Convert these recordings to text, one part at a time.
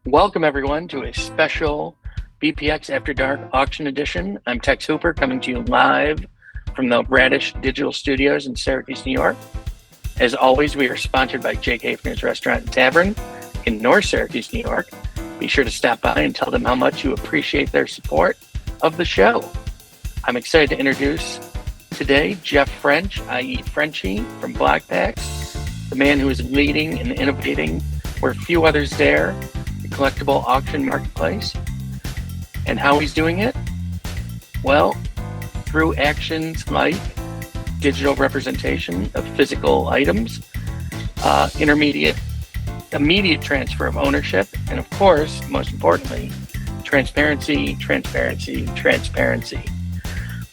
Welcome, everyone, to a special BPX After Dark auction edition. I'm Tex Hooper, coming to you live from the Radish Digital Studios in Syracuse, New York. As always, we are sponsored by Jake Hafner's Restaurant and Tavern in North Syracuse, New York. Be sure to stop by and tell them how much you appreciate their support of the show. I'm excited to introduce today Jeff French, i.e. Frenchie from BPX, the man who is leading and innovating where few others dare, collectible auction marketplace. And how he's doing it? Well, through actions like digital representation of physical items, immediate transfer of ownership, and of course, most importantly, transparency.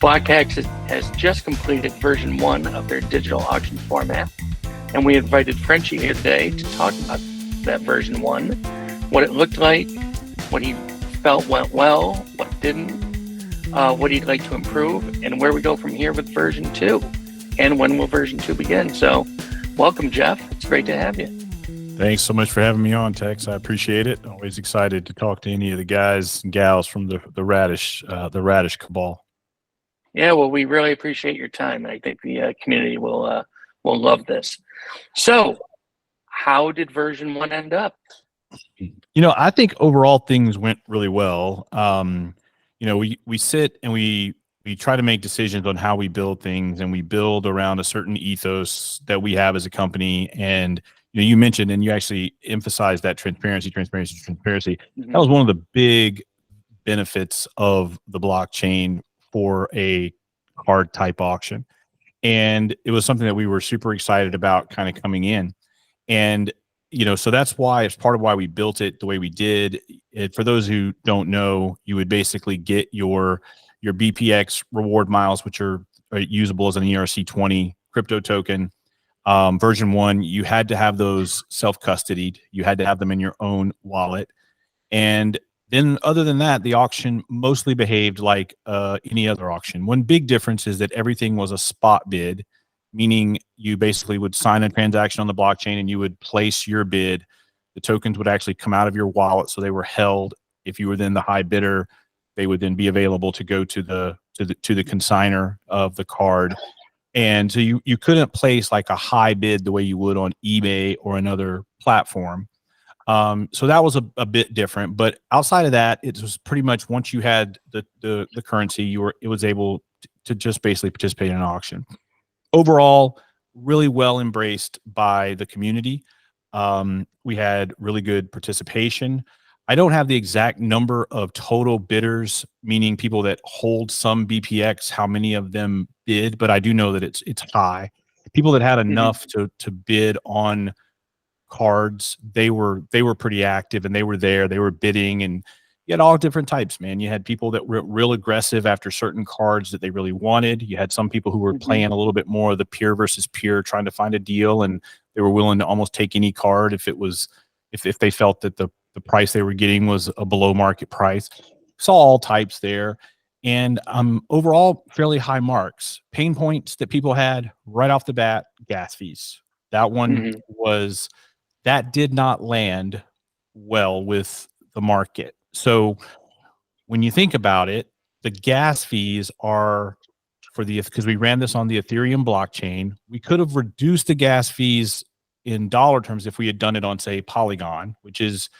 BPX has just completed version 1 of their digital auction format, and we invited Frenchie here today to talk about that version 1, what it looked like, what he felt went well, what didn't, what he'd like to improve, and where we go from here with version 2, and when will version 2 begin. So welcome, Jeff. It's great to have you. Thanks so much for having me on, Tex. I appreciate it. Always excited to talk to any of the guys and gals from the Radish cabal. Yeah, well, we really appreciate your time. I think the community will love this. So how did version 1 end up? I think overall things went really well. We sit and we try to make decisions on how we build things, and we build around a certain ethos that we have as a company. And you mentioned, and you actually emphasized that transparency. Mm-hmm. That was one of the big benefits of the blockchain for a card type auction, and it was something that we were super excited about kind of coming in. And so that's why it's part of why we built it the way we did. For those who don't know, you would basically get your BPX reward miles, which are usable as an ERC20 crypto token. Version 1, you had to have those self-custodied. You had to have them in your own wallet. And then other than that, the auction mostly behaved like any other auction. One big difference is that everything was a spot bid, meaning you basically would sign a transaction on the blockchain and you would place your bid. The tokens would actually come out of your wallet, so they were held. If you were then the high bidder, they would then be available to go to the consigner of the card. And so you couldn't place like a high bid the way you would on eBay or another platform. So that was a bit different, but outside of that, it was pretty much once you had the currency, it was able to just basically participate in an auction. Overall, really well embraced by the community. We had really good participation. I don't have the exact number of total bidders, meaning people that hold some BPX, how many of them bid, but I do know that it's high. People that had enough to bid on cards, they were pretty active, and they were there, they were bidding, and you had all different types, man. You had people that were real aggressive after certain cards that they really wanted. You had some people who were playing a little bit more of the peer versus peer, trying to find a deal, and they were willing to almost take any card if they felt that the price they were getting was a below market price. Saw all types there, and overall fairly high marks. Pain points that people had right off the bat: gas fees. That one that did not land well with the market. So when you think about it, the gas fees are because we ran this on the Ethereum blockchain. We could have reduced the gas fees in dollar terms if we had done it on, say, Polygon, which is,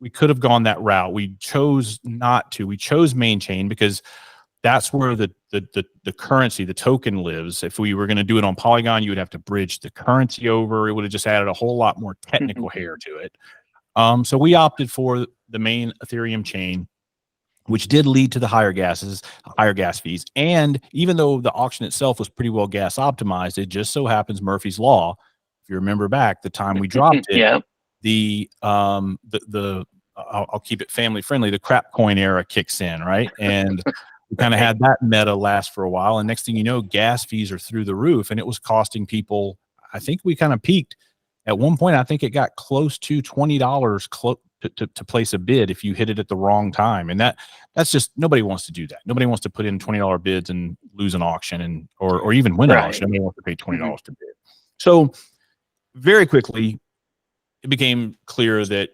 we could have gone that route. We chose not to. We chose main chain because that's where the currency, the token lives. If we were going to do it on Polygon, you would have to bridge the currency over. It would have just added a whole lot more technical hair to it. So we opted for the main Ethereum chain, which did lead to the higher gas fees. And even though the auction itself was pretty well gas optimized, it just so happens Murphy's Law, if you remember back the time we dropped it, I'll keep it family friendly, the crap coin era kicks in, right? And we kind of had that meta last for a while. And next thing you know, gas fees are through the roof, and it was costing people, I think we kind of peaked at one point. I think it got close to $20 to place a bid if you hit it at the wrong time. And that's just, nobody wants to do that. Nobody wants to put in $20 bids and lose an auction or even win an auction. Nobody wants to pay $20 to bid. So very quickly, it became clear that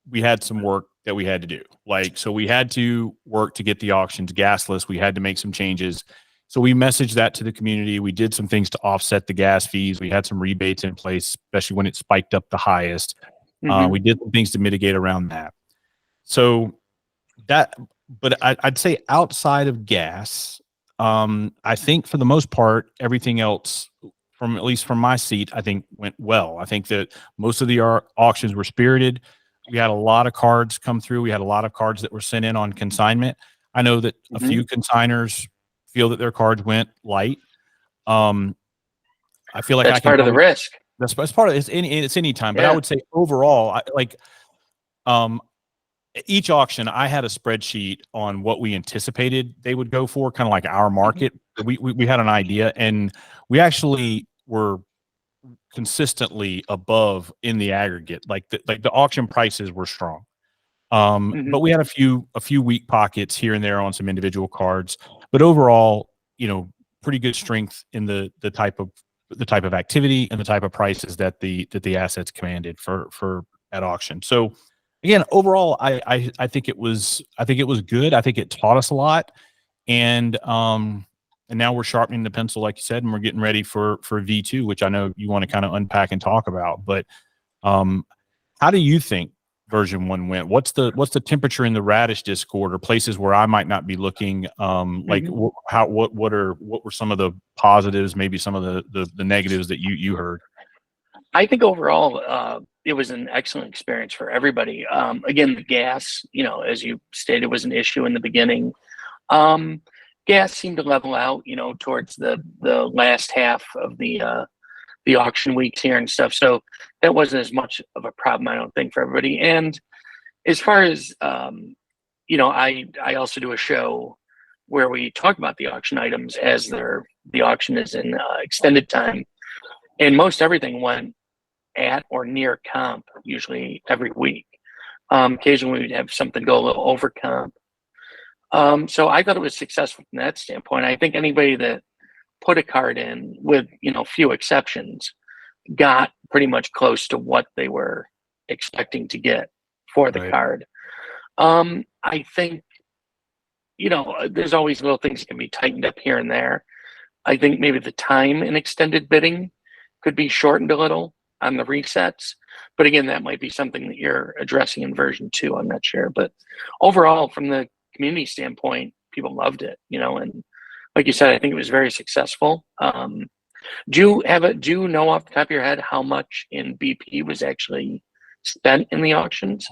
we had some work that we had to do. Like, so we had to work to get the auctions gasless. We had to make some changes. So we messaged that to the community. We did some things to offset the gas fees. We had some rebates in place, especially when it spiked up the highest. We did some things to mitigate around that. So that, but I'd say outside of gas, I think for the most part, everything else, from at least from my seat, I think went well. I think that most of the auctions were spirited. We had a lot of cards come through. We had a lot of cards that were sent in on consignment. I know that a few consigners feel that their cards went light. I feel like that's part of the risk. That's part of it. It's any time, but Yeah. I would say overall, each auction, I had a spreadsheet on what we anticipated they would go for, kind of like our market. We had an idea, and we actually were consistently above in the aggregate. Like the auction prices were strong. But we had a few weak pockets here and there on some individual cards. But overall, pretty good strength in the type of activity and the type of prices that the assets commanded for at auction. So again, overall, I think it was good. I think it taught us a lot, and now we're sharpening the pencil, like you said, and we're getting ready for V2, which I know you want to kind of unpack and talk about. But how do you think version 1 went? What's the temperature in the Radish Discord, or places where I might not be looking? Like what were some of the positives, maybe some of the negatives that you heard? I think overall, it was an excellent experience for everybody. Again, the gas, as you stated, was an issue in the beginning. Gas seemed to level out, towards the last half of the auction weeks here and stuff. So that wasn't as much of a problem, I don't think, for everybody. And as far as, I also do a show where we talk about the auction items as the auction is in extended time. And most everything went at or near comp, usually every week. Occasionally we'd have something go a little over comp. So I thought it was successful from that standpoint. I think anybody that put a card in, with few exceptions, got pretty much close to what they were expecting to get for the card. I think there's always little things that can be tightened up here and there. I think maybe the time in extended bidding could be shortened a little on the resets, but again, that might be something that you're addressing in version 2. I'm not sure, but overall, from the community standpoint, people loved it, and like you said, I think it was very successful. Do you know off the top of your head how much in BP was actually spent in the auctions?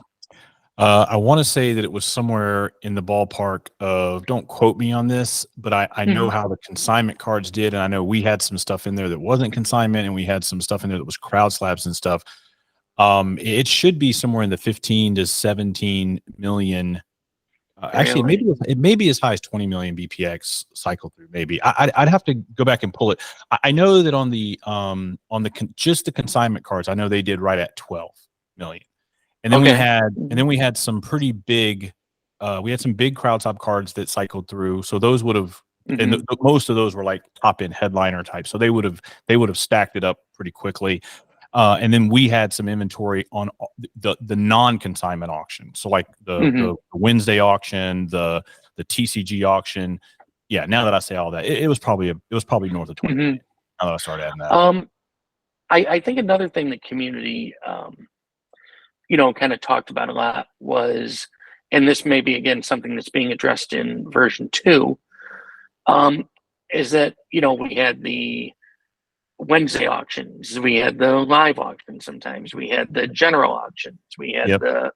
I want to say that it was somewhere in the ballpark of, don't quote me on this, but I know how the consignment cards did, and I know we had some stuff in there that wasn't consignment, and we had some stuff in there that was crowd slabs and stuff. It should be somewhere in the 15 to 17 million. Actually, it may be as high as 20 million BPX cycle through. Maybe I'd have to go back and pull it. I know that on the just the consignment cards, I know they did right at 12 million. And then we had some pretty big, we had some big crowd top cards that cycled through. So those would have, and most of those were like top end headliner type. So they would have stacked it up pretty quickly. And then we had some inventory on the non-consignment auction. So like the Wednesday auction, the TCG auction. Yeah. Now that I say all that, it was probably north of 20 million. Now that I started adding that. I think another thing the community, kind of talked about a lot was, and this may be again something that's being addressed in version 2, is that we had the Wednesday auctions, we had the live auctions, sometimes we had the general auctions, we had the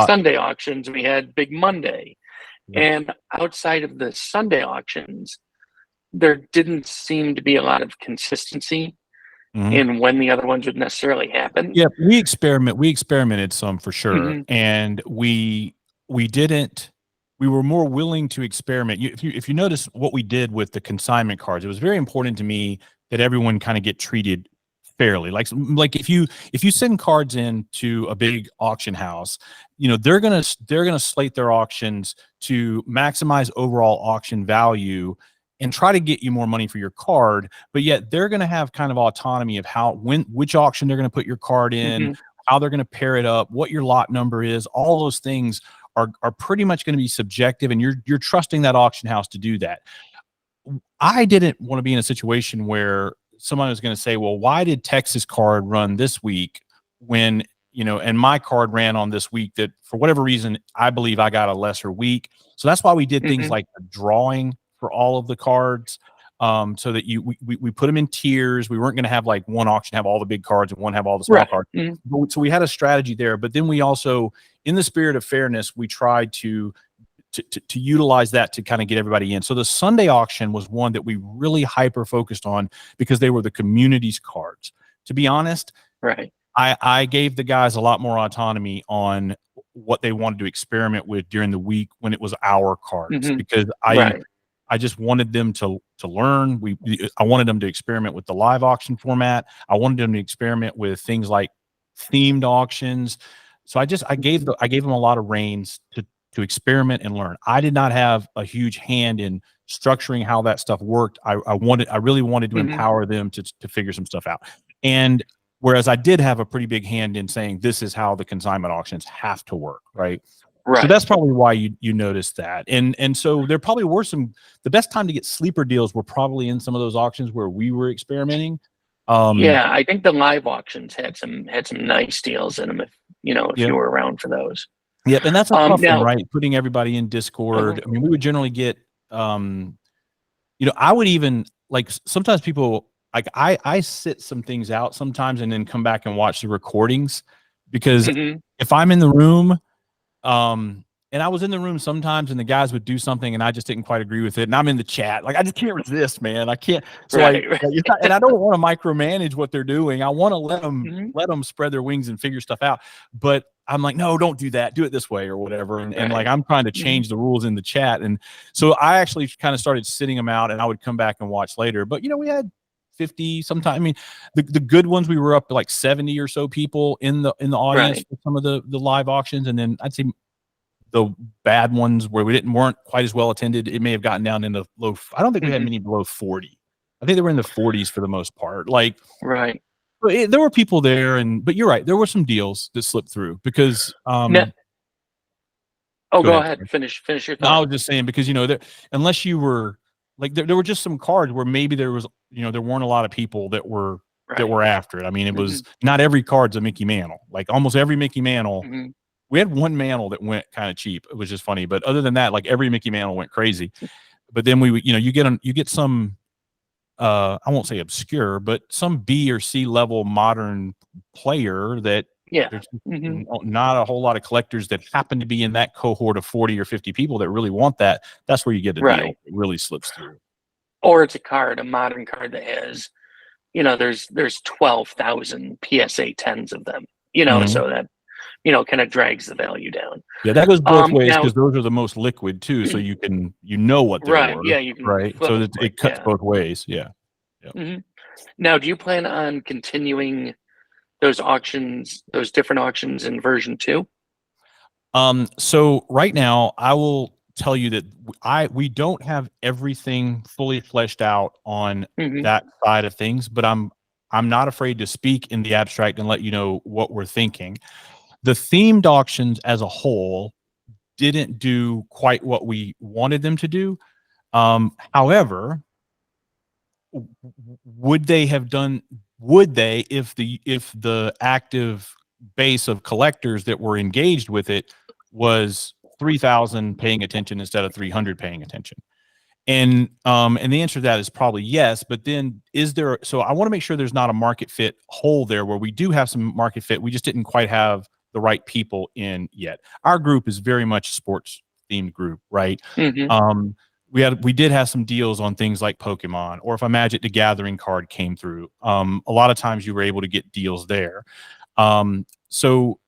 Sunday auctions, we had Big Monday, and outside of the Sunday auctions, there didn't seem to be a lot of consistency in when the other ones would necessarily happen. Yeah, we experimented some for sure, and we were more willing to experiment. If you notice what we did with the consignment cards, it was very important to me that everyone kind of get treated fairly. Like if you send cards in to a big auction house, they're gonna slate their auctions to maximize overall auction value and try to get you more money for your card, but yet they're going to have kind of autonomy of which auction they're going to put your card in, how they're going to pair it up, what your lot number is. All those things are pretty much going to be subjective, and you're trusting that auction house to do that. I didn't want to be in a situation where someone was going to say, well, why did Texas card run this week when, and my card ran on this week that for whatever reason, I believe I got a lesser week. So that's why we did things like the drawing for all of the cards. So that we put them in tiers. We weren't going to have like one auction have all the big cards and one have all the small cards. So we had a strategy there, but then we also, in the spirit of fairness, we tried to utilize that to kind of get everybody in. So the Sunday auction was one that we really hyper focused on because they were the community's cards. To be honest, right. I gave the guys a lot more autonomy on what they wanted to experiment with during the week when it was our cards, because I just wanted them to learn. I wanted them to experiment with the live auction format. I wanted them to experiment with things like themed auctions. So I gave them a lot of reins to experiment and learn. I did not have a huge hand in structuring how that stuff worked. I really wanted to empower them to figure some stuff out. And whereas I did have a pretty big hand in saying this is how the consignment auctions have to work, right? Right. So that's probably why you noticed that. And so there probably were the best time to get sleeper deals were probably in some of those auctions where we were experimenting. Yeah, I think the live auctions had some nice deals in them if you were around for those. Yep, and that's a tough one, right? Putting everybody in Discord. I mean, we would generally get, I would even like sometimes people like I sit some things out sometimes and then come back and watch the recordings because if I'm in the room, and I was in the room sometimes and the guys would do something and I just didn't quite agree with it. And I'm in the chat. Like, I just can't resist, man. I can't. So and I don't want to micromanage what they're doing. I want to let them spread their wings and figure stuff out. But I'm like, no, don't do that. Do it this way or whatever. And like, I'm trying to change the rules in the chat. And so I actually kind of started sitting them out and I would come back and watch later. But, we had 50 sometimes. I mean, the good ones, we were up to like 70 or so people in the audience for some of the live auctions. And then I'd say the bad ones where weren't quite as well attended, it may have gotten down into low. I don't think we had many below 40. I think they were in the 40s for the most part. Like, there were people there, but you're right. There were some deals that slipped through because. Go ahead. Finish your thought. No, I was just saying because unless you were like there were just some cards where maybe there was there weren't a lot of people that were after it. I mean, it was not every card's a Mickey Mantle. Like almost every Mickey Mantle. We had one mantle that went kind of cheap. It was just funny. But other than that, like every Mickey Mantle went crazy. But then you get some, I won't say obscure, but some B or C level modern player that there's not a whole lot of collectors that happen to be in that cohort of 40 or 50 people that really want that. That's where you get a deal that really slips through. Or it's a modern card that has, there's 12,000 PSA 10s of them, so that, kind of drags the value down. Yeah, that goes both ways because those are the most liquid too. So you can, what they're worth. Yeah, you can. Right. So it cuts both ways. Yeah. Now, do you plan on continuing those auctions, those different auctions in version 2? So right now I will tell you that we don't have everything fully fleshed out on that side of things, but I'm not afraid to speak in the abstract and let you know what we're thinking. The themed auctions as a whole didn't do quite what we wanted them to do. However, would they if the active base of collectors that were engaged with it was 3,000 paying attention instead of 300 paying attention? And the answer to that is probably yes, but then so I want to make sure there's not a market fit hole there where we do have some market fit. We just didn't quite have the right people in yet. Our group is very much a sports themed group, right? We did have some deals on things like Pokemon, or if a Magic the Gathering card came through. A lot of times you were able to get deals there. So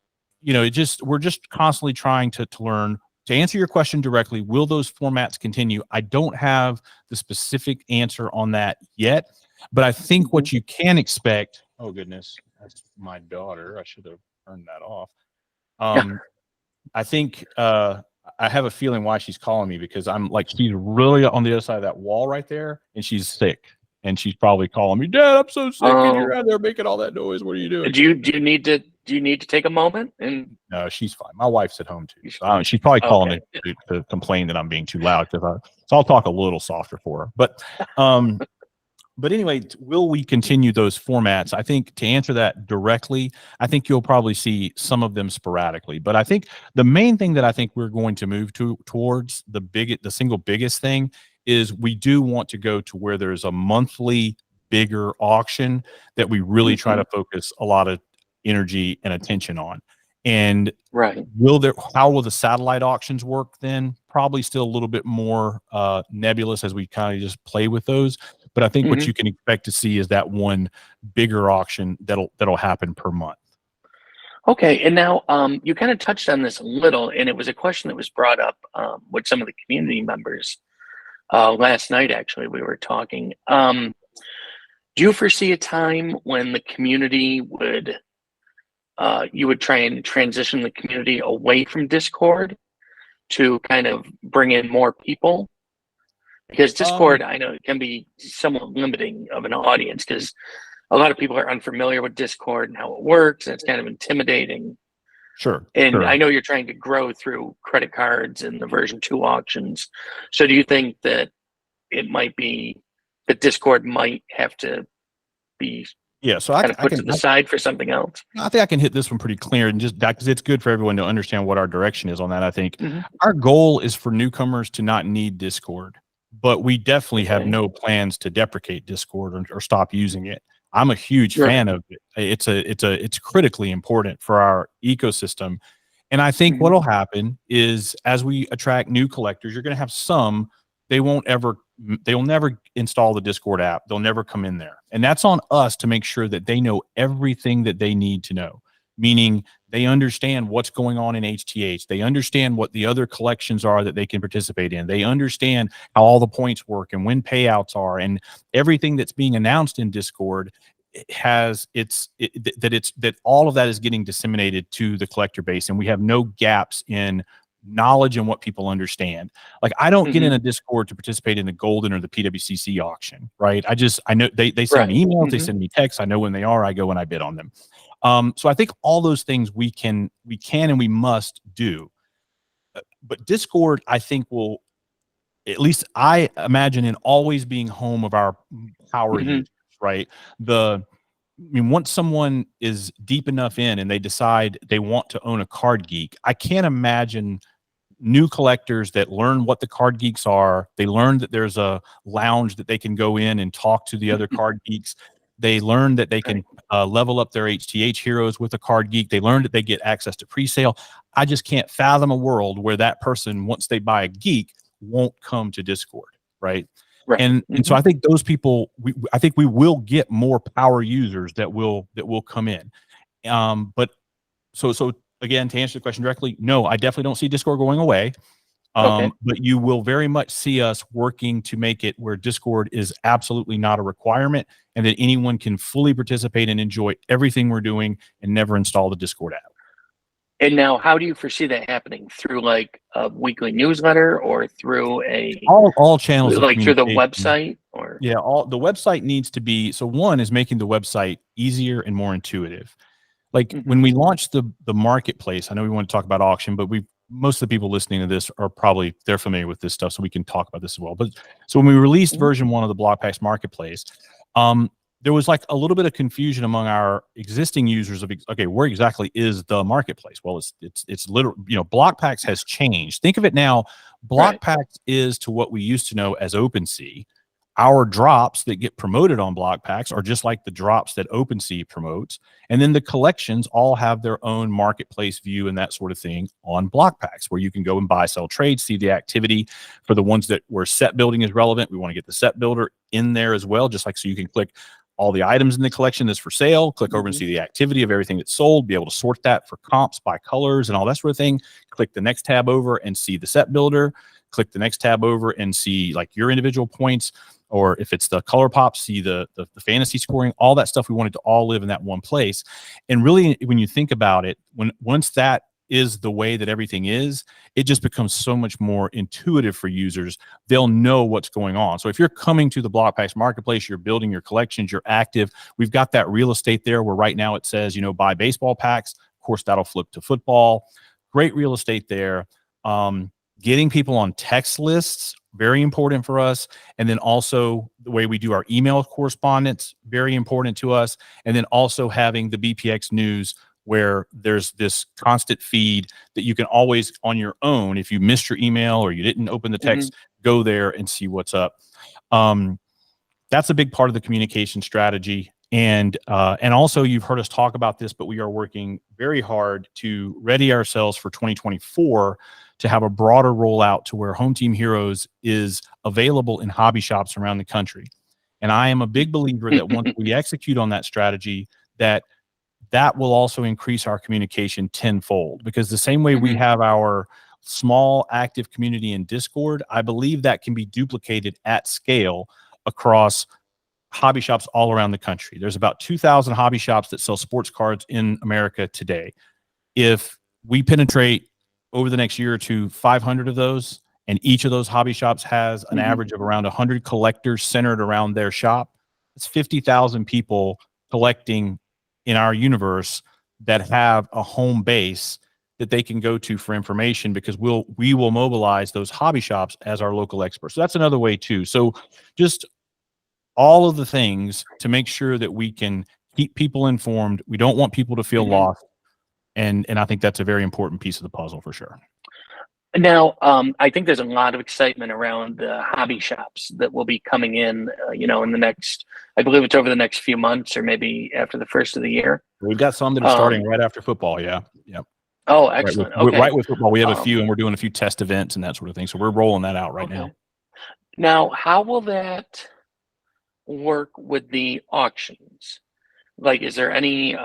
we're just constantly trying to learn. To answer your question directly, will those formats continue? I don't have the specific answer on that yet, but I think what you can expect. Oh goodness, that's my daughter. I should have turned that off. I think I have a feeling why she's calling me because I'm like she's really on the other side of that wall right there, and she's sick, and she's probably calling me, Dad, I'm so sick, and you're out there making all that noise. What are you doing? Do you need do you need to take a moment? And No, she's fine. My wife's at home too. So she's probably calling to complain that I'm being too loud, so I'll talk a little softer for her. But anyway, will we continue those formats? I think to answer that directly, I think you'll probably see some of them sporadically. But I think the main thing that I think we're going to move towards the single biggest thing is we do want to go to where there's a monthly bigger auction that we really try to focus a lot of energy and attention on. And right. How will the satellite auctions work then? Probably still a little bit more nebulous as we kind of just play with those. But I think what you can expect to see is that one bigger auction that'll happen per month. Okay, and now you kind of touched on this a little, and it was a question that was brought up with some of the community members last night. Actually, we were talking. Do you foresee a time when the community would you would try and transition the community away from Discord to kind of bring in more people? Because Discord, I know, it can be somewhat limiting of an audience because a lot of people are unfamiliar with Discord and how it works, and it's kind of intimidating. Sure. And I know you're trying to grow through credit cards and the version 2 auctions. So do you think that it might be that Discord might have to be so kind of put to the side for something else? I think I can hit this one pretty clear, and just that because it's good for everyone to understand what our direction is on that. I think our goal is for newcomers to not need Discord, but we definitely have no plans to deprecate Discord or stop using it. I'm a huge fan of it. It's critically important for our ecosystem. And I think what'll happen is as we attract new collectors, you're going to have some, they'll never install the Discord app. They'll never come in there. And that's on us to make sure that they know everything that they need to know, meaning they understand what's going on in HTH. They understand what the other collections are that they can participate in. They understand how all the points work and when payouts are, and everything that's being announced in Discord that all of that is getting disseminated to the collector base, and we have no gaps in knowledge and what people understand. Like, I don't get in a Discord to participate in the Golden or the PWCC auction, right? I know they send me emails, they send me texts. I know when they are, I go and I bid on them. So I think all those things we can and we must do. But Discord, I think, will, at least I imagine, in always being home of our power users, right? Once someone is deep enough in and they decide they want to own a Card Geek, I can't imagine new collectors that learn what the Card Geeks are. They learn that there's a lounge that they can go in and talk to the other Card Geeks. They learn that they can level up their HTH heroes with a Card Geek. They learn that they get access to pre-sale. I just can't fathom a world where that person, once they buy a geek, won't come to Discord, right? And so I think those people, I think we will get more power users that will come in. But so again, to answer the question directly, no, I definitely don't see Discord going away. But you will very much see us working to make it where Discord is absolutely not a requirement, and that anyone can fully participate and enjoy everything we're doing and never install the Discord app. And now, how do you foresee that happening? Through like a weekly newsletter, or through all channels, like through the website, or the website needs to be, so one is making the website easier and more intuitive. Like when we launched the marketplace, I know we want to talk about auction, but most of the people listening to this are probably, they're familiar with this stuff, so we can talk about this as well. But so when we released version 1 of the BlockPax marketplace, there was like a little bit of confusion among our existing users of, okay, where exactly is the marketplace? Well, it's literally, BlockPax has changed. Think of it now, BlockPax is to what we used to know as OpenSea. Our drops that get promoted on BlockPax are just like the drops that OpenSea promotes. And then the collections all have their own marketplace view and that sort of thing on BlockPax, where you can go and buy, sell, trade, see the activity. For the ones where set building is relevant, we want to get the set builder in there as well, just like so you can click all the items in the collection that's for sale, click over and see the activity of everything that's sold, be able to sort that for comps by colors and all that sort of thing. Click the next tab over and see the set builder. Click the next tab over and see like your individual points, or if it's the color pop, see the fantasy scoring, all that stuff. We wanted to all live in that one place. And really, when you think about it, once that is the way that everything is, it just becomes so much more intuitive for users. They'll know what's going on. So if you're coming to the BlockPacks marketplace, you're building your collections, you're active, we've got that real estate there where right now it says, buy baseball packs. Of course, that'll flip to football. Great real estate there. Getting people on text lists, very important for us. And then also the way we do our email correspondence, very important to us. And then also having the BPX news, where there's this constant feed that you can always on your own, if you missed your email or you didn't open the text, go there and see what's up. That's a big part of the communication strategy. And also you've heard us talk about this, but we are working very hard to ready ourselves for 2024 to have a broader rollout to where Home Team Heroes is available in hobby shops around the country. And I am a big believer that once we execute on that strategy, that will also increase our communication tenfold, because the same way we have our small active community in Discord, I believe that can be duplicated at scale across hobby shops all around the country. There's about 2,000 hobby shops that sell sports cards in America today. If we penetrate over the next year or two 500 of those, and each of those hobby shops has an average of around 100 collectors centered around their shop, it's 50,000 people collecting in our universe that have a home base that they can go to for information, because we will mobilize those hobby shops as our local experts. So that's another way too. So just all of the things to make sure that we can keep people informed. We don't want people to feel lost. And I think that's a very important piece of the puzzle for sure. Now, I think there's a lot of excitement around the hobby shops that will be coming in, in the next, I believe it's over the next few months or maybe after the first of the year. We've got some that are starting right after football. Yeah. Yep. Oh, excellent. Right with football, we have a few, and we're doing a few test events and that sort of thing. So we're rolling that out right now. Now, how will that work with the auctions? Like, is there any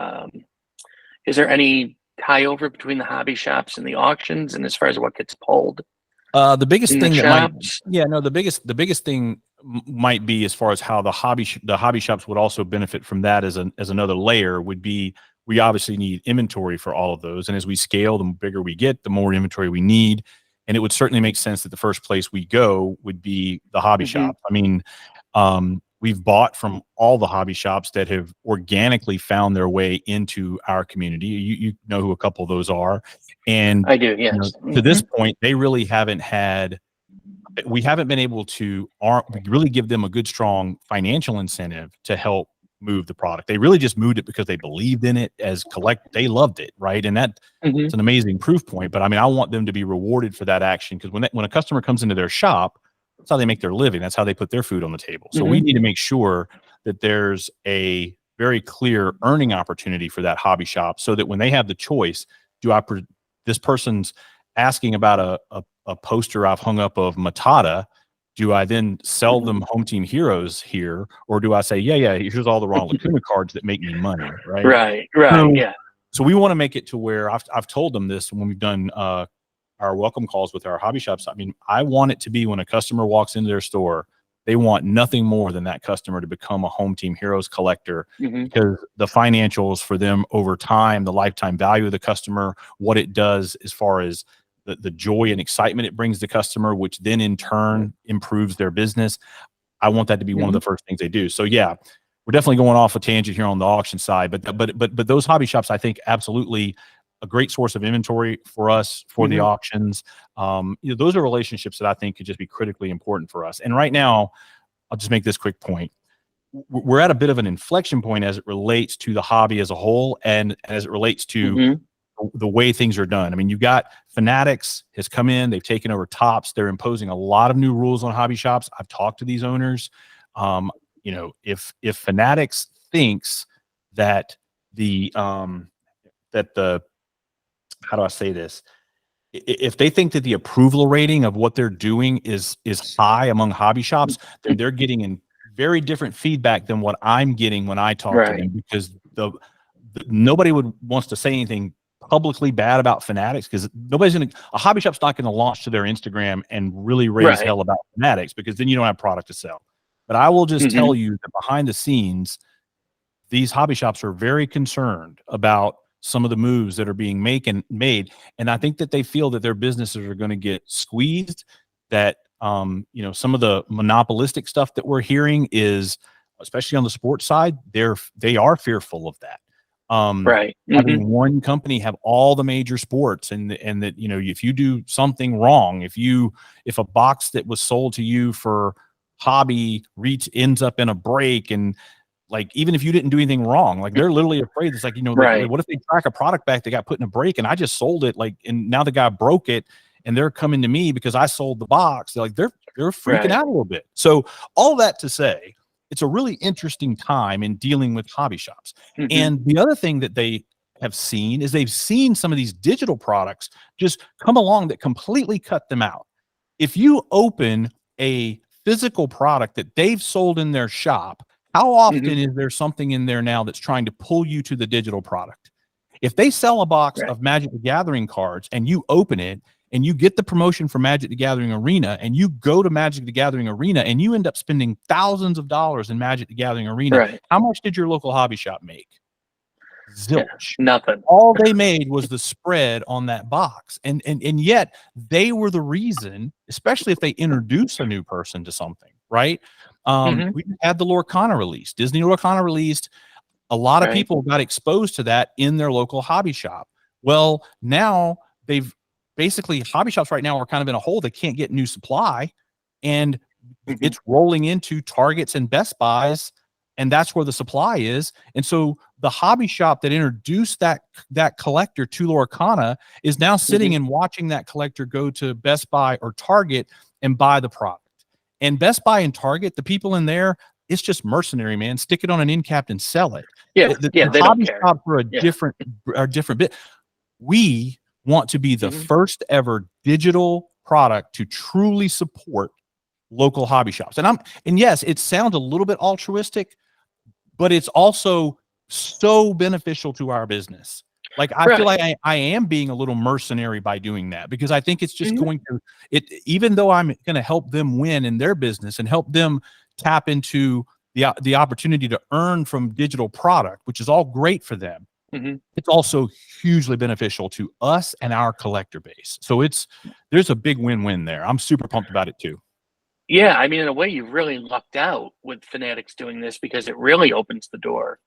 tie over between the hobby shops and the auctions, and as far as what gets pulled? The biggest thing the the biggest thing might be, as far as how the hobby shops would also benefit from that as another layer, would be, we obviously need inventory for all of those. And as we scale, the bigger we get, the more inventory we need. And it would certainly make sense that the first place we go would be the hobby shop. I mean, we've bought from all the hobby shops that have organically found their way into our community. You know who a couple of those are. And I do, yes. To this point, they really we haven't been able to really give them a good, strong financial incentive to help move the product. They really just moved it because they believed in it they loved it, right? And it's an amazing proof point. But I mean, I want them to be rewarded for that action, because when a customer comes into their shop, that's how they make their living. That's how they put their food on the table. So we need to make sure that there's a very clear earning opportunity for that hobby shop, so that when they have the choice, this person's asking about a poster I've hung up of Matata, do I then sell them Home Team Heroes here, or do I say, yeah, here's all the raw Lacuna cards that make me money, right? Right. So we want to make it to where I've told them this when we've done our welcome calls with our hobby shops. I mean, I want it to be, when a customer walks into their store, they want nothing more than that customer to become a Home Team Heroes collector, because the financials for them over time, the lifetime value of the customer, what it does as far as the joy and excitement it brings the customer, which then in turn improves their business. I want that to be one of the first things they do. So yeah, we're definitely going off a tangent here on the auction side, but those hobby shops, I think, absolutely a great source of inventory for us for the auctions. Those are relationships that I think could just be critically important for us. And right now, I'll just make this quick point. We're at a bit of an inflection point as it relates to the hobby as a whole, and as it relates to the way things are done. I mean, you've got Fanatics has come in, they've taken over Tops. They're imposing a lot of new rules on hobby shops. I've talked to these owners. If Fanatics thinks that how do I say this? If they think that the approval rating of what they're doing is high among hobby shops, then they're getting in very different feedback than what I'm getting when I talk to them, because nobody wants to say anything publicly bad about Fanatics, because a hobby shop's not going to launch to their Instagram and really raise hell about Fanatics, because then you don't have product to sell. But I will just tell you that behind the scenes, these hobby shops are very concerned about some of the moves that are being made. And I think that they feel that their businesses are going to get squeezed, that, some of the monopolistic stuff that we're hearing is, especially on the sports side, they are fearful of that. Right. Having one company have all the major sports, and that, if you do something wrong, if a box that was sold to you for hobby ends up in a break, and like, even if you didn't do anything wrong, like, they're literally afraid. It's like, Right. what if they track a product back that got put in a break and I just sold it, like, and now the guy broke it and they're coming to me because I sold the box. They're freaking Right. out a little bit. So all that to say, it's a really interesting time in dealing with hobby shops. And the other thing that they have seen is they've seen some of these digital products just come along that completely cut them out. If you open a physical product that they've sold in their shop, how often is there something in there now that's trying to pull you to the digital product? If they sell a box Right. of Magic the Gathering cards and you open it and you get the promotion for Magic the Gathering Arena, and you go to Magic the Gathering Arena and you end up spending thousands of dollars in Magic the Gathering Arena, Right. how much did your local hobby shop make? Zilch. Yeah, nothing. All they made was the spread on that box. And yet they were the reason, especially if they introduce a new person to something, right? We had the Lorcana release. Disney Lorcana released. A lot of Right. people got exposed to that in their local hobby shop. Well, now hobby shops right now are kind of in a hole. They can't get new supply, and it's rolling into Targets and Best Buys, and that's where the supply is. And so the hobby shop that introduced that collector to Lorcana is now sitting and watching that collector go to Best Buy or Target and buy the product. And Best Buy and Target, the people in there, it's just mercenary, man. Stick it on an end cap and sell it. Yeah. The They don't hobby care. shops are a different bit. We want to be the first ever digital product to truly support local hobby shops. And yes, it sounds a little bit altruistic, but it's also so beneficial to our business. Like, I feel like I am being a little mercenary by doing that, because I think it's just going to, even though I'm going to help them win in their business and help them tap into the opportunity to earn from digital product, which is all great for them. It's also hugely beneficial to us and our collector base. So there's a big win-win there. I'm super pumped about it too. Yeah, I mean, in a way, you've really lucked out with Fanatics doing this, because it really opens the door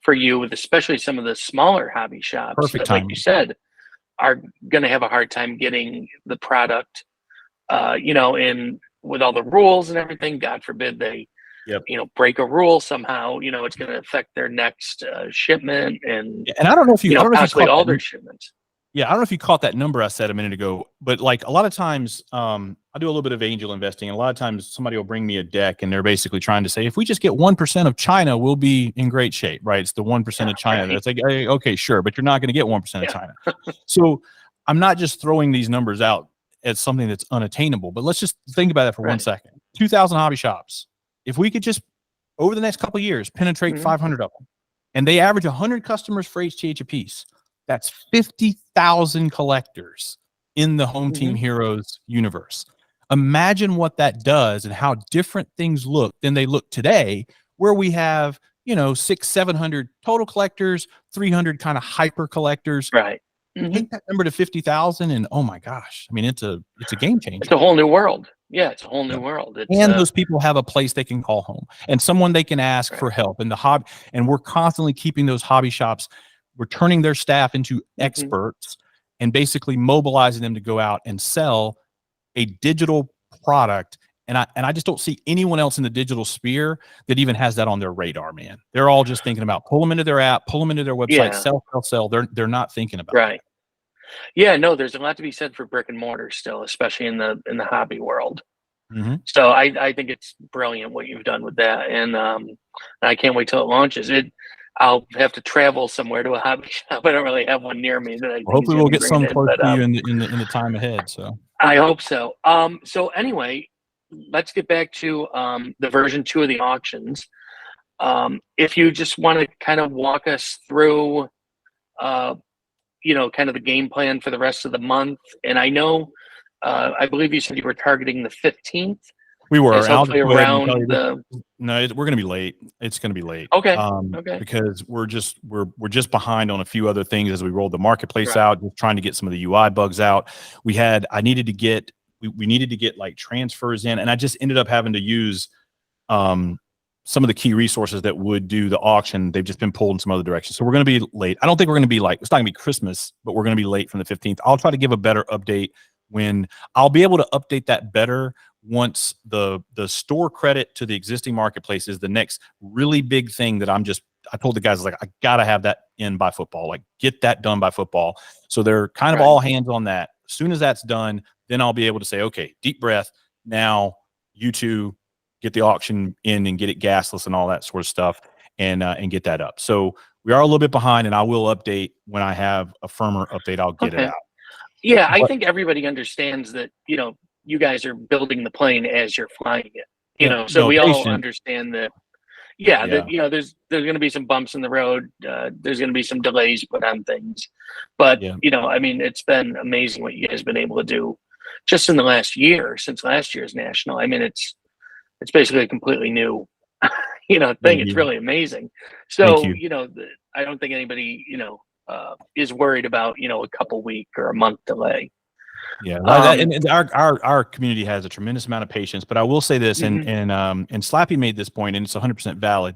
for you, with especially some of the smaller hobby shops Perfect that, like timing. you said, are going to have a hard time getting the product, in with all the rules and everything. God forbid they, break a rule somehow. It's going to affect their next shipment, and I don't know if you, I don't know if you possibly caught all that. their shipments. Yeah, I don't know if you caught that number I said a minute ago, but like, a lot of times, I do a little bit of angel investing, and a lot of times somebody will bring me a deck and they're basically trying to say, if we just get 1% of China, we'll be in great shape, right? It's the 1% of China. Right. That's like, hey, okay, sure, but you're not going to get 1% of China. So I'm not just throwing these numbers out as something that's unattainable, but let's just think about that for 1 second. 2,000 hobby shops. If we could just, over the next couple of years, penetrate 500 of them, and they average 100 customers for HTH a piece, that's 50,000 collectors in the Home Team Heroes universe. Imagine what that does and how different things look than they look today, where we have, 600-700 total collectors, 300 kind of hyper collectors. Right. Take that number to 50,000, and oh my gosh, I mean, it's a game changer. It's a whole new world. Yeah, it's a whole new world. And those people have a place they can call home, and someone they can ask for help. And and we're constantly keeping those hobby shops. We're turning their staff into experts and basically mobilizing them to go out and sell a digital product. And I just don't see anyone else in the digital sphere that even has that on their radar, man. They're all just thinking about pull them into their app, pull them into their website, sell. They're not thinking about it. Yeah, no, there's a lot to be said for brick and mortar still, especially in the hobby world. So I think it's brilliant what you've done with that, and I can't wait till it launches. I'll have to travel somewhere to a hobby shop. I don't really have one near me that I think hopefully we'll get some close to you in the time ahead. So I hope so. So anyway, let's get back to the version 2 of the auctions. If you just want to kind of walk us through, kind of the game plan for the rest of the month. And I know, I believe you said you were targeting the 15th. We were, Is and I'll hopefully just go ahead and tell around you the. this. No, we're going to be late. It's going to be late. Okay. Okay. Because we're just behind on a few other things as we rolled the marketplace Right. out, just trying to get some of the UI bugs out. I needed to get, we needed to get like transfers in, and I just ended up having to use some of the key resources that would do the auction. They've just been pulled in some other directions. So we're going to be late. I don't think we're going to be like, it's not going to be Christmas, but we're going to be late from the 15th. I'll try to give a better update when I'll be able to update that better once the store credit to the existing marketplace is the next really big thing that I told the guys, like, I got to have that in by football, like get that done by football. So they're kind of all hands on that. As soon as that's done, then I'll be able to say, okay, deep breath. Now you two get the auction in and get it gasless and all that sort of stuff and get that up. So we are a little bit behind, and I will update when I have a firmer update. I'll get it out. Yeah, I think everybody understands that, you guys are building the plane as you're flying it, so we all understand that. Yeah, that, there's going to be some bumps in the road. There's going to be some delays put on things, but I mean, it's been amazing what you guys have been able to do just in the last year, since last year's national. I mean, it's basically a completely new, thing. It's really amazing. So, I don't think anybody, is worried about, a couple week or a month delay. Yeah, and our community has a tremendous amount of patience. But I will say this, and Slappy made this point, and it's 100% valid.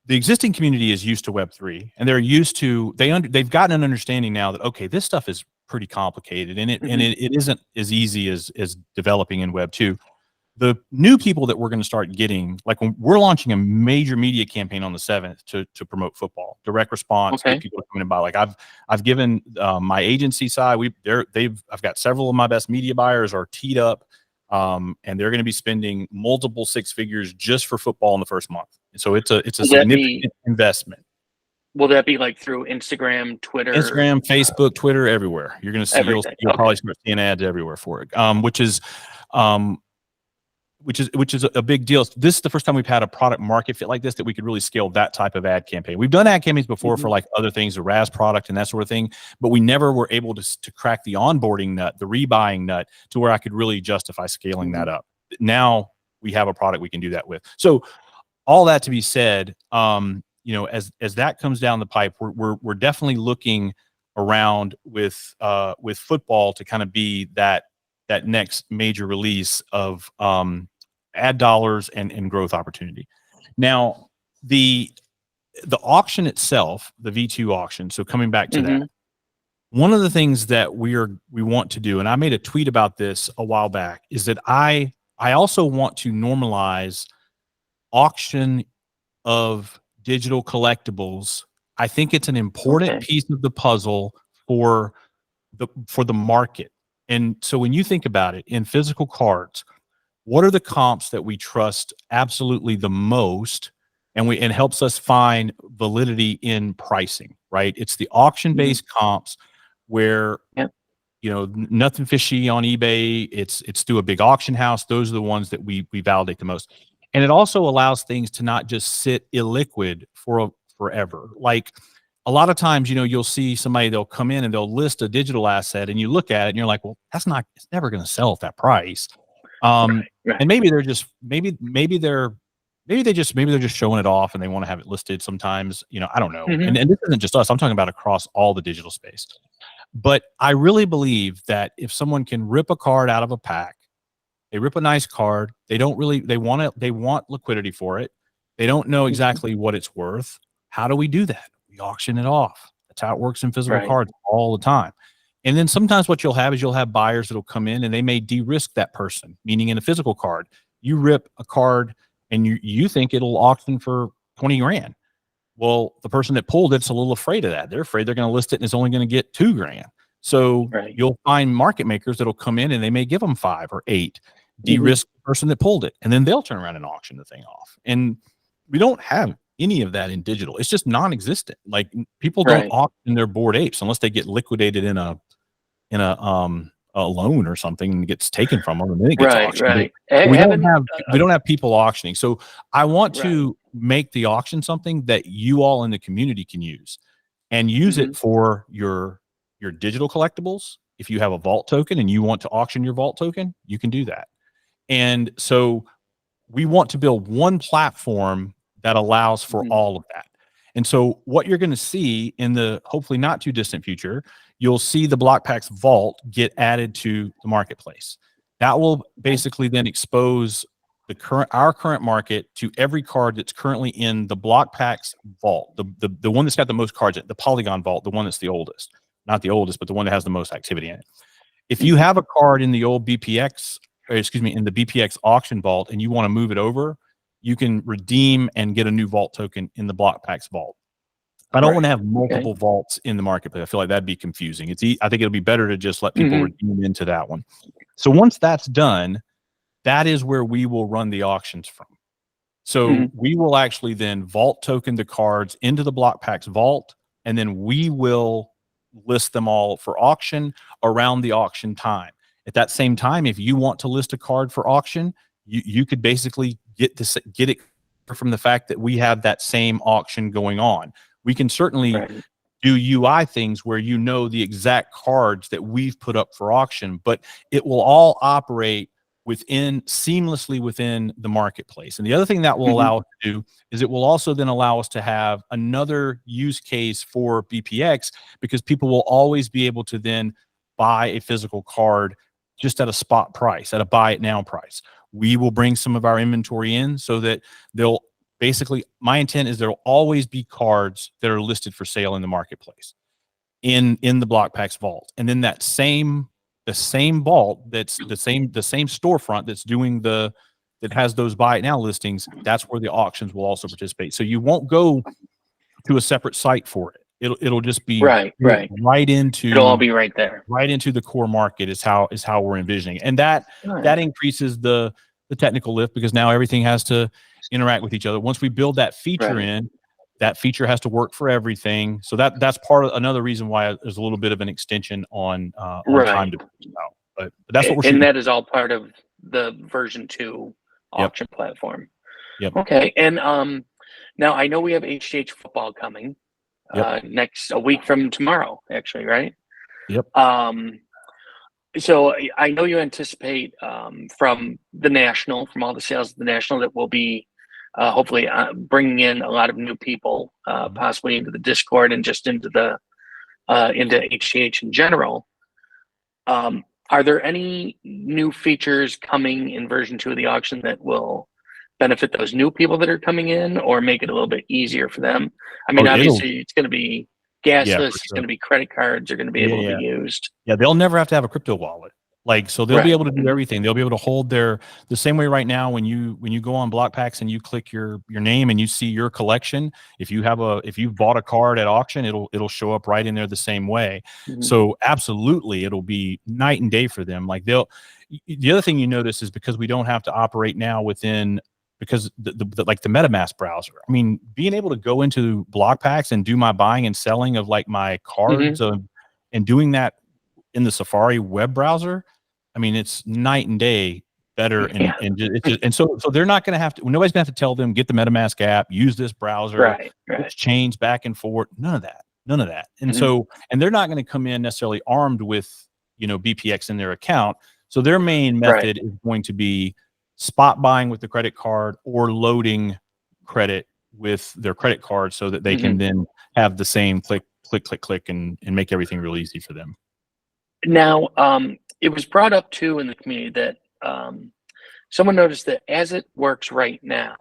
The existing community is used to Web3, and they're used to they've gotten an understanding now that, okay, this stuff is pretty complicated, and it isn't as easy as developing in Web2. The new people that we're going to start getting, like when we're launching a major media campaign on the 7th to promote football, direct response, get people coming in by. Like I've given my agency side, I've got several of my best media buyers are teed up, and they're going to be spending multiple six figures just for football in the first month. And so it's a significant investment. Will that be like through Instagram, Twitter, Facebook, Twitter, everywhere? You're going to see, you'll probably start seeing ads everywhere for it, which is a big deal. This is the first time we've had a product market fit like this, that we could really scale that type of ad campaign. We've done ad campaigns before for like other things, the RAS product and that sort of thing, but we never were able to crack the onboarding nut, the rebuying nut, to where I could really justify scaling that up. Now we have a product we can do that with. So all that to be said, as that comes down the pipe, we're definitely looking around with football to kind of be that next major release of ad dollars and growth opportunity. Now, the auction itself, the V2 auction. So coming back to that, one of the things that we want to do, and I made a tweet about this a while back, is that I also want to normalize auction of digital collectibles. I think it's an important piece of the puzzle for the market. And so when you think about it, in physical cards, what are the comps that we trust absolutely the most, and helps us find validity in pricing, right? It's the auction-based comps where nothing fishy on eBay. It's through a big auction house. Those are the ones that we validate the most. And it also allows things to not just sit illiquid forever. Like a lot of times, you'll see somebody, they'll come in and they'll list a digital asset, and you look at it and you're like, well, it's never going to sell at that price. And maybe they're just maybe they're just showing it off and they want to have it listed sometimes. I don't know. And this isn't just us. I'm talking about across all the digital space. But I really believe that if someone can rip a card out of a pack, they rip a nice card, they want liquidity for it. They don't know exactly what it's worth. How do we do that? We auction it off. That's how it works in physical cards all the time. And then sometimes what you'll have buyers that'll come in and they may de-risk that person, meaning in a physical card, you rip a card and you think it'll auction for 20 grand. Well, the person that pulled it's a little afraid of that. They're afraid they're going to list it and it's only going to get 2 grand. So you'll find market makers that'll come in and they may give them 5 or 8, de-risk the person that pulled it, and then they'll turn around and auction the thing off. And we don't have any of that in digital. It's just non-existent. Like people don't auction their Bored Apes unless they get liquidated in a loan or something and gets taken from them, and then it gets auctioned. We don't have people auctioning. So I want to make the auction something that you all in the community can use, and use it for your digital collectibles. If you have a vault token and you want to auction your vault token, you can do that. And so we want to build one platform that allows for all of that. And so what you're going to see in the hopefully not too distant future, you'll see the BlockPax Vault get added to the marketplace. That will basically then expose our current market to every card that's currently in the BlockPax Vault, the one that's got the most cards, the Polygon Vault, the one that's the oldest, not the oldest, but the one that has the most activity in it. If you have a card in the old BPX, or excuse me, in the BPX auction vault, and you want to move it over, you can redeem and get a new vault token in the BlockPax Vault. I don't want to have multiple vaults in the marketplace. I feel like that'd be confusing. I think it'll be better to just let people redeem into that one. So once that's done, that is where we will run the auctions from. So we will actually then vault token the cards into the BlockPax Vault, and then we will list them all for auction around the auction time. At that same time, if you want to list a card for auction, you could basically get it from the fact that we have that same auction going on. We can certainly do UI things where you know the exact cards that we've put up for auction, but it will all operate seamlessly within the marketplace. And the other thing that will allow us to do is it will also then allow us to have another use case for BPX, because people will always be able to then buy a physical card just at a spot price, at a buy it now price. We will bring some of our inventory in so that my intent is there'll always be cards that are listed for sale in the marketplace in the BlockPax Vault. And then the same vault, that's the same storefront that has those buy it now listings, that's where the auctions will also participate. So you won't go to a separate site for it. It'll just be right into, it'll all be right there, right into the core market is how we're envisioning. And that increases the technical lift, because now everything has to interact with each other. Once we build that feature in, that feature has to work for everything. So that's part of another reason why there's a little bit of an extension on time to out. But that's what we're shooting. And that is all part of the version 2 auction platform. Okay. And now I know we have HGH football coming a week from tomorrow, actually, right? So I know you anticipate from all the sales of the National, that will be hopefully bringing in a lot of new people, possibly into the Discord and just into HGH in general. Are there any new features coming in version 2 of the auction that will benefit those new people that are coming in, or make it a little bit easier for them? I mean, obviously it's going to be gasless, it's going to be credit cards are going to be able to be used. Yeah, they'll never have to have a crypto wallet. So they'll be able to do everything. They'll be able to hold the same way right now when you go on BlockPax and you click your name and you see your collection. If you've bought a card at auction, it'll show up right in there the same way. So absolutely, it'll be night and day for them. The other thing you notice is, because we don't have to operate now because the MetaMask browser. I mean, being able to go into BlockPax and do my buying and selling of my cards and doing that in the Safari web browser, I mean, it's night and day better. And so they're not going to have to, nobody's going to have to tell them, get the MetaMask app, use this browser, change back and forth. None of that. And so, and they're not going to come in necessarily armed with, BPX in their account. So their main method is going to be spot buying with the credit card, or loading credit with their credit card, so that they can then have the same click and make everything real easy for them. Now, it was brought up too in the community that someone noticed that as it works right now,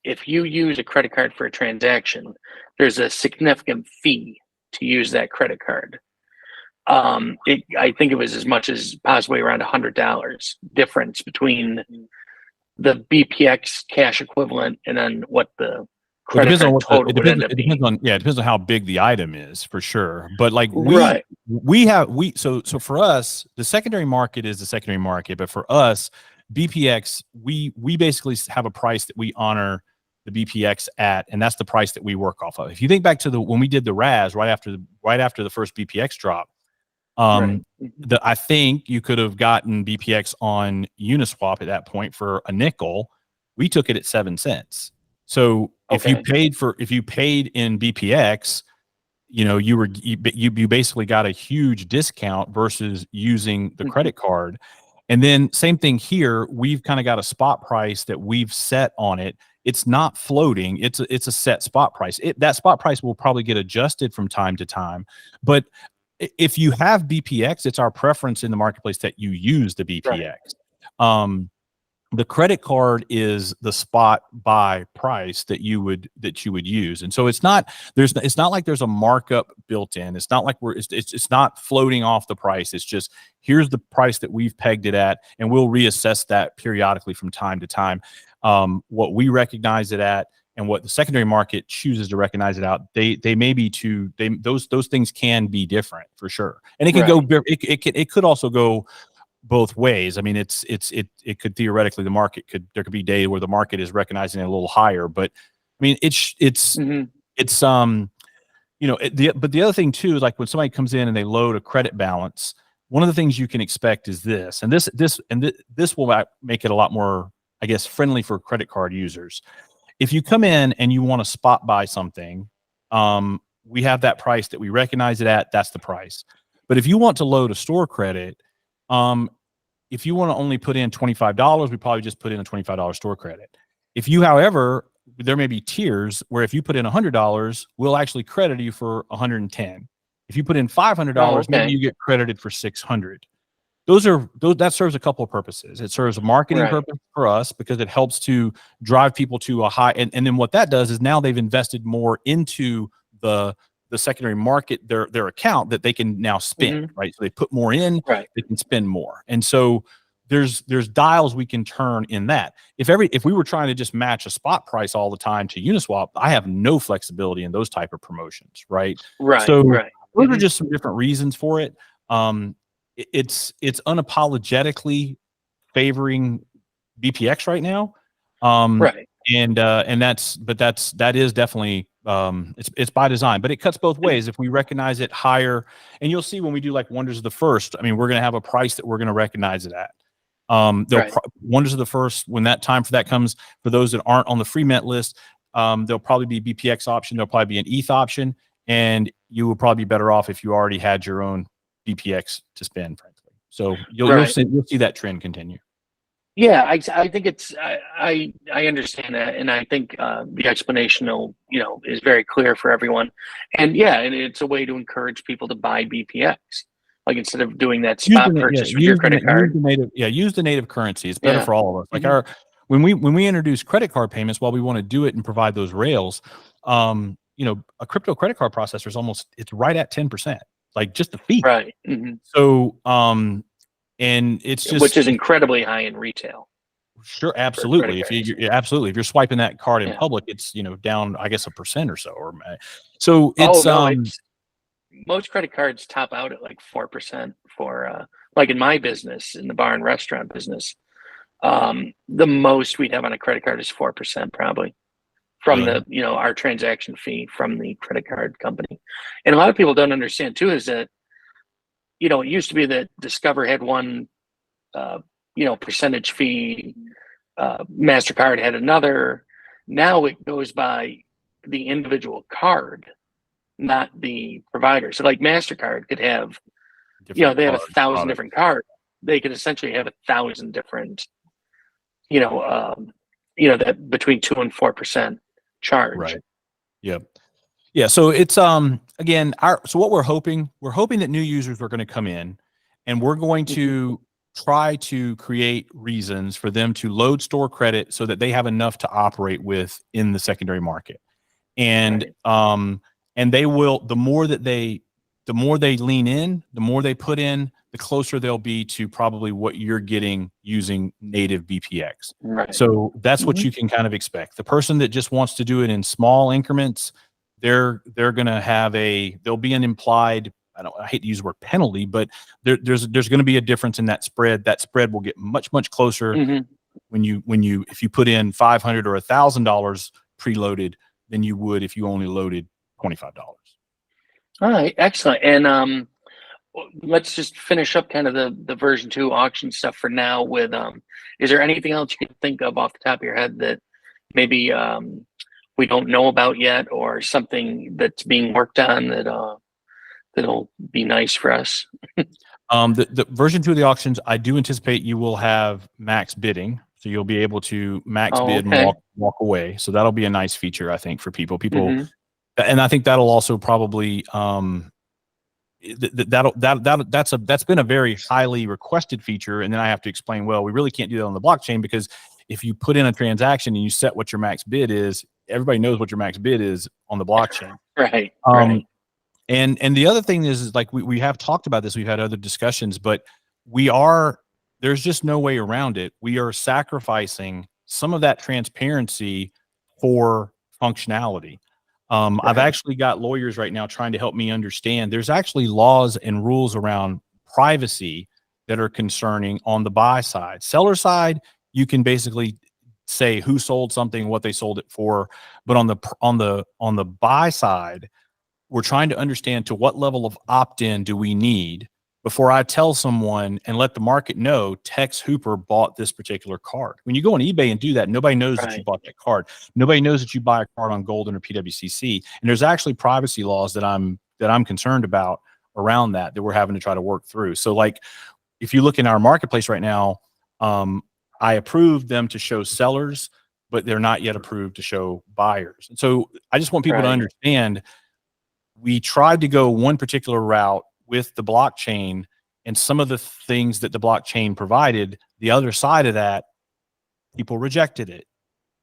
if you use a credit card for a transaction, there's a significant fee to use that credit card. I think it was as much as possibly around $100 difference between the BPX cash equivalent and then what the credit card total would end up being. It depends on how big the item is, for sure. But so for us, the secondary market is the secondary market. But for us, BPX, we basically have a price that we honor the BPX at, and that's the price that we work off of. If you think back to when we did the RAS right after the first BPX drop, I think you could have gotten BPX on Uniswap at that point for a nickel. We took it at 7 cents. So if you paid in BPX, you basically got a huge discount versus using the credit card. And then same thing here, we've kind of got a spot price that we've set on it. It's not floating. It's a set spot price. That spot price will probably get adjusted from time to time. But if you have BPX, it's our preference in the marketplace that you use the BPX. Right. The credit card is the spot buy price that you would use, and so it's not like there's a markup built in. It's not like it's not floating off the price. It's just, here's the price that we've pegged it at, and we'll reassess that periodically from time to time. What we recognize it at and what the secondary market chooses to recognize it out, they may be those things can be different for sure, and it can go. It could also go both ways. I mean, it could theoretically, there could be a day where the market is recognizing it a little higher, but I mean, but the other thing too is, like, when somebody comes in and they load a credit balance, one of the things you can expect is this, and this will make it a lot more, I guess, friendly for credit card users. If you come in and you want to spot buy something, we have that price that we recognize it at. That's the price. But if you want to load a store credit, if you want to only put in $25, we probably just put in a $25 store credit. If you, however, there may be tiers where if you put in $100, we'll actually credit you for $110. If you put in $500, maybe you get credited for $600. That serves a couple of purposes. It serves a marketing purpose for us because it helps to drive people to a high, and then what that does is now they've invested more into the secondary market, their account, that they can now spend, right? So they put more in, they can spend more. And so there's dials we can turn in that. If we were trying to just match a spot price all the time to Uniswap, I have no flexibility in those type of promotions, right? So those are just some different reasons for it. It's unapologetically favoring BPX right now. And that is definitely, it's by design, but it cuts both ways. If we recognize it higher, and you'll see when we do like Wonders of the First, I mean, we're going to have a price that we're going to recognize it at. Wonders of the First, when that time for that comes, for those that aren't on the free Mint list, there'll probably be a BPX option. There'll probably be an ETH option, and you will probably be better off if you already had your own BPX to spend, frankly. So you'll see that trend continue. Yeah, I think I understand that, and I think the explanation is very clear for everyone. And yeah, and it's a way to encourage people to buy BPX, like instead of doing that spot purchase with your credit card. Use the native currency. It's better for all of us. Like when we introduce credit card payments, while we want to do it and provide those rails, a crypto credit card processor it's right at 10%, like just the fee. Right. So and it's just, which is incredibly high in retail. Sure, absolutely. If you're swiping that card in public, it's down, I guess, 1% or so. So it's most credit cards top out at like 4% for like in my business, in the bar and restaurant business. The most we'd have on a credit card is 4% probably from our transaction fee from the credit card company. And a lot of people don't understand too is that it used to be that Discover had one, percentage fee. MasterCard had another. Now it goes by the individual card, not the provider. So like MasterCard could have, they have 1,000 different cards. They could essentially have 1,000 different, that between 2 and 4% charge. Right. Yep. Yeah, so it's again, so what we're hoping that new users are going to come in, and we're going to try to create reasons for them to load store credit so that they have enough to operate with in the secondary market. And and they will, the more they lean in, the more they put in, the closer they'll be to probably what you're getting using native BPX. Right. So that's what you can kind of expect. The person that just wants to do it in small increments, they're going to have there'll be an implied, I hate to use the word penalty, but there's going to be a difference in that spread. That spread will get much closer if you put in $500 or $1,000 preloaded than you would if you only loaded $25. All right, excellent. And let's just finish up kind of the version 2 auction stuff for now with is there anything else you can think of off the top of your head that maybe we don't know about yet, or something that's being worked on that'll be nice for us? The version 2 of the auctions, I do anticipate you will have max bidding, so you'll be able to max Oh, bid and okay. walk away. So that'll be a nice feature, I think, for people. Hmm. And I think that'll also probably that's been a very highly requested feature. And then I have to explain, well, we really can't do that on the blockchain, because if you put in a transaction and you set what your max bid is, everybody knows what your max bid is on the blockchain. Right. Um, Right. and the other thing is like we have talked about this, we've had other discussions, but there's just no way around it. We are sacrificing some of that transparency for functionality. I've Right. actually got lawyers right now trying to help me understand there's actually laws and rules around privacy that are concerning on the buy side. Seller side, you can basically say who sold something, what they sold it for, but on the buy side, we're trying to understand to what level of opt-in do we need before I tell someone and let the market know Tex Hooper bought this particular card. When you go on eBay and do that, nobody knows that you Right. bought that card. Nobody knows that you buy a card on Golden or PWCC. And there's actually privacy laws that I'm concerned about around that we're having to try to work through. So like if you look in our marketplace right now, I approved them to show sellers, but they're not yet approved to show buyers. And so I just want people to Right. understand we tried to go one particular route with the blockchain, and some of the things that the blockchain provided, the other side of that, people rejected it.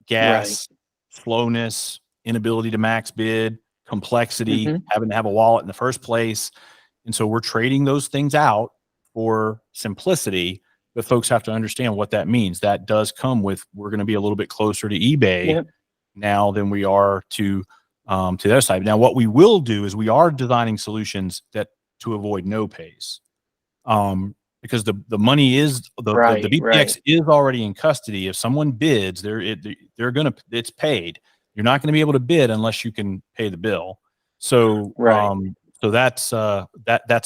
Right. Gas, slowness, inability to max bid, complexity, Hmm. having to have a wallet in the first place. And so we're trading those things out for simplicity, but folks have to understand what that means. That does come with, we're going to be a little bit closer to eBay Yep. now than we are to the other side. Now, what we will do is we are designing solutions that to avoid no pays, because the money is the Right. BPX Right. is already in custody. If someone bids, they're gonna it's paid. You're not going to be able to bid unless you can pay the bill. So Right. so that's a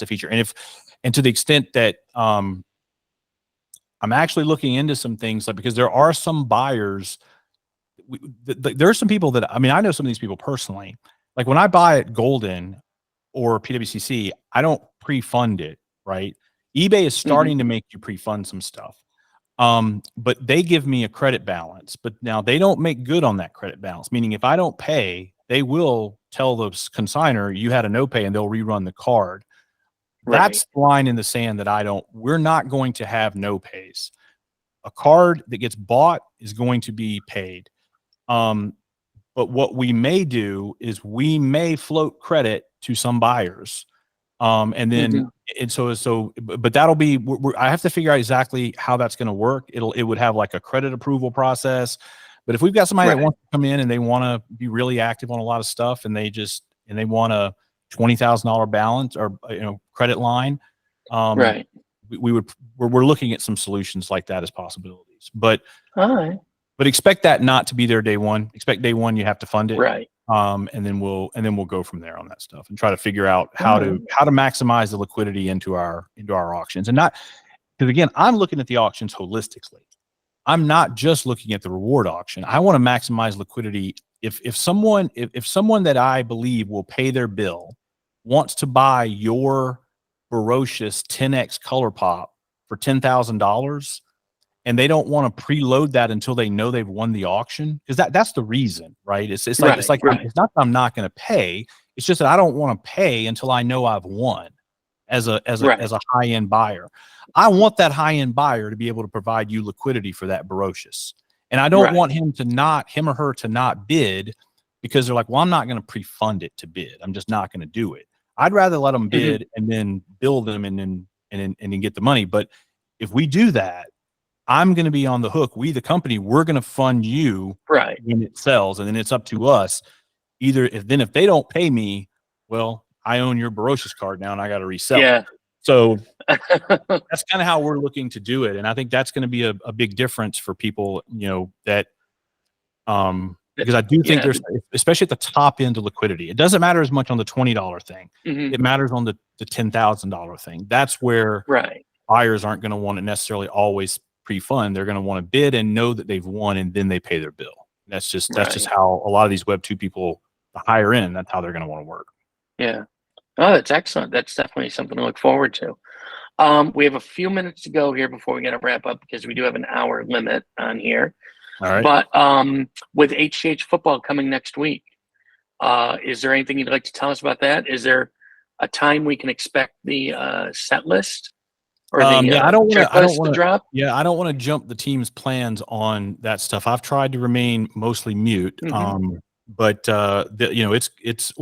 feature. And to the extent that I'm actually looking into some things, like because there are some buyers there are some people that, I mean, I know some of these people personally. Like when I buy at Golden or PWCC, I don't pre-fund it, right? eBay is Hmm. starting to make you pre-fund some stuff. But they give me a credit balance, but now they don't make good on that credit balance, meaning if I don't pay, they will tell the consigner you had a no pay and they'll rerun the card. Right. That's the line in the sand that we're not going to have no pays. A card that gets bought is going to be paid. Um, but what we may do is we may float credit to some buyers. And then, Hmm. but that'll be, I have to figure out exactly how that's going to work. It would have like a credit approval process. But if we've got somebody that Right. wants to come in and they want to be really active on a lot of stuff and they want a $20,000 balance or, credit line, um, Right. we're looking at some solutions like that as possibilities, All right. but expect that not to be there day one. Expect day one you have to fund it, Right. and then we'll go from there on that stuff and try to figure out All right. how to maximize the liquidity into our auctions. And not because, again, I'm looking at the auctions holistically. I'm not just looking at the reward auction. I want to maximize liquidity. If someone that I believe will pay their bill wants to buy your ferocious 10x color pop for $10,000, and they don't want to preload that until they know they've won the auction, because that's the reason, right? Right. Right. It's not that I'm not going to pay. It's just that I don't want to pay until I know I've won as Right. a high end buyer. I want that high end buyer to be able to provide you liquidity for that ferocious, and I don't Right. want him or her to not bid because they're like, well, I'm not going to pre-fund it to bid. I'm just not going to do it. I'd rather let them Hmm. bid and then build them and then get the money. But if we do that, I'm going to be on the hook. We, the company, we're going to fund you Right. when it sells, and then it's up to us. If they don't pay me, well, I own your Barocious card now, and I got to resell it. Yeah. So that's kind of how we're looking to do it, and I think that's going to be a big difference for people. That because I do think Yeah. there's, especially at the top end of liquidity, it doesn't matter as much on the $20 thing. Hmm. It matters on the $10,000 thing. That's where Right. buyers aren't going to want to necessarily always pre-fund. They're going to want to bid and know that they've won, and then they pay their bill. That's just Right. how a lot of these Web 2 people, the higher end, that's how they're going to want to work. Yeah. Oh, that's excellent. That's definitely something to look forward to. We have a few minutes to go here before we got to wrap up because we do have an hour limit on here. All right. But with HCH football coming next week, is there anything you'd like to tell us about that? Is there a time we can expect the set list or the I don't checklist want to drop? Yeah, I don't want to jump the team's plans on that stuff. I've tried to remain mostly mute. But well,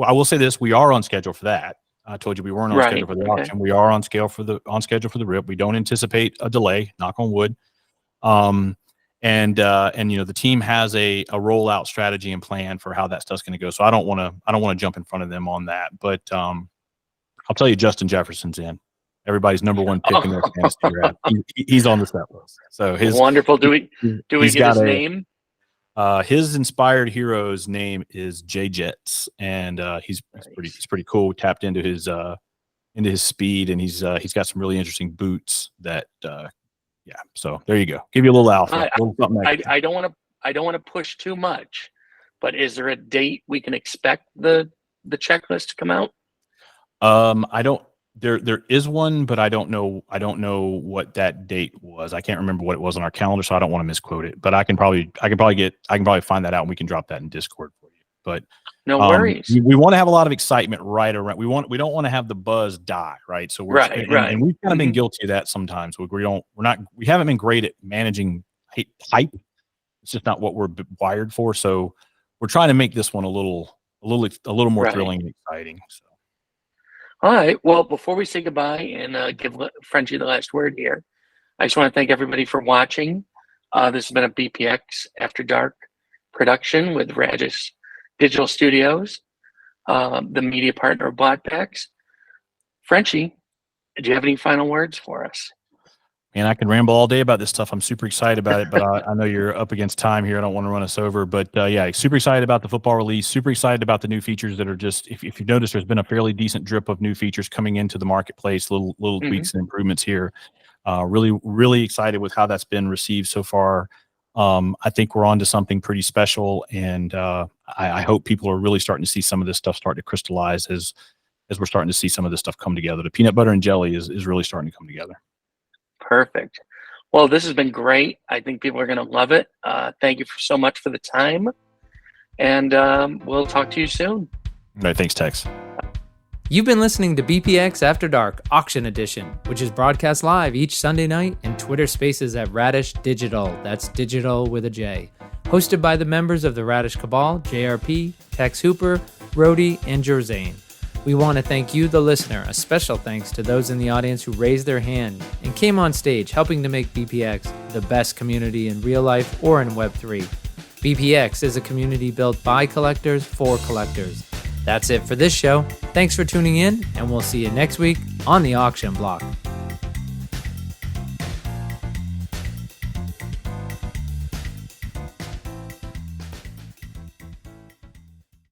I will say this: we are on schedule for that. I told you we weren't on schedule for the auction. We are on schedule for the RIP. We don't anticipate a delay. Knock on wood. And the team has a rollout strategy and plan for how that stuff's going to go. So I don't want to jump in front of them on that. But I'll tell you, Justin Jefferson's in. Everybody's number one pick in their fantasy draft. He's on the set list. So wonderful. Do we get his name? His inspired hero's name is Jay Jets, and he's pretty cool. We tapped into his speed, and he's got some really interesting boots that so there you go. Give you a little alpha. I don't want to push too much, but is there a date we can expect the checklist to come out? I don't. There is one, but I don't know what that date was. I can't remember what it was on our calendar, so I don't want to misquote it. But I can probably find that out, and we can drop that in Discord for you. But no worries. We want to have a lot of excitement right around. We don't want to have the buzz die, right? So we're right. And we've kind of been guilty of that sometimes. We haven't been great at managing hype. It's just not what we're wired for. So we're trying to make this one a little more thrilling and exciting. So. All right. Well, before we say goodbye and give Frenchie the last word here, I just want to thank everybody for watching. This has been a BPX After Dark production with Radish Digital Studios, the media partner of Black Packs. Frenchie, do you have any final words for us? Man, I can ramble all day about this stuff. I'm super excited about it, but I know you're up against time here. I don't want to run us over, but super excited about the football release. Super excited about the new features that are just. If you've noticed, there's been a fairly decent drip of new features coming into the marketplace. Little tweaks and improvements here. Really excited with how that's been received so far. I think we're on to something pretty special, and I hope people are really starting to see some of this stuff start to crystallize as we're starting to see some of this stuff come together. The peanut butter and jelly is really starting to come together. Perfect. Well, this has been great. I think people are going to love it. Thank you so much for the time. And we'll talk to you soon. All right. Thanks, Tex. You've been listening to BPX After Dark Auction Edition, which is broadcast live each Sunday night in Twitter Spaces at Radish Digital. That's digital with a J. Hosted by the members of the Radish Cabal, JRP, Tex Hooper, Rhodey, and Jorzane. We want to thank you, the listener. A special thanks to those in the audience who raised their hand and came on stage helping to make BPX the best community in real life or in Web3. BPX is a community built by collectors for collectors. That's it for this show. Thanks for tuning in, and we'll see you next week on the Auction Block.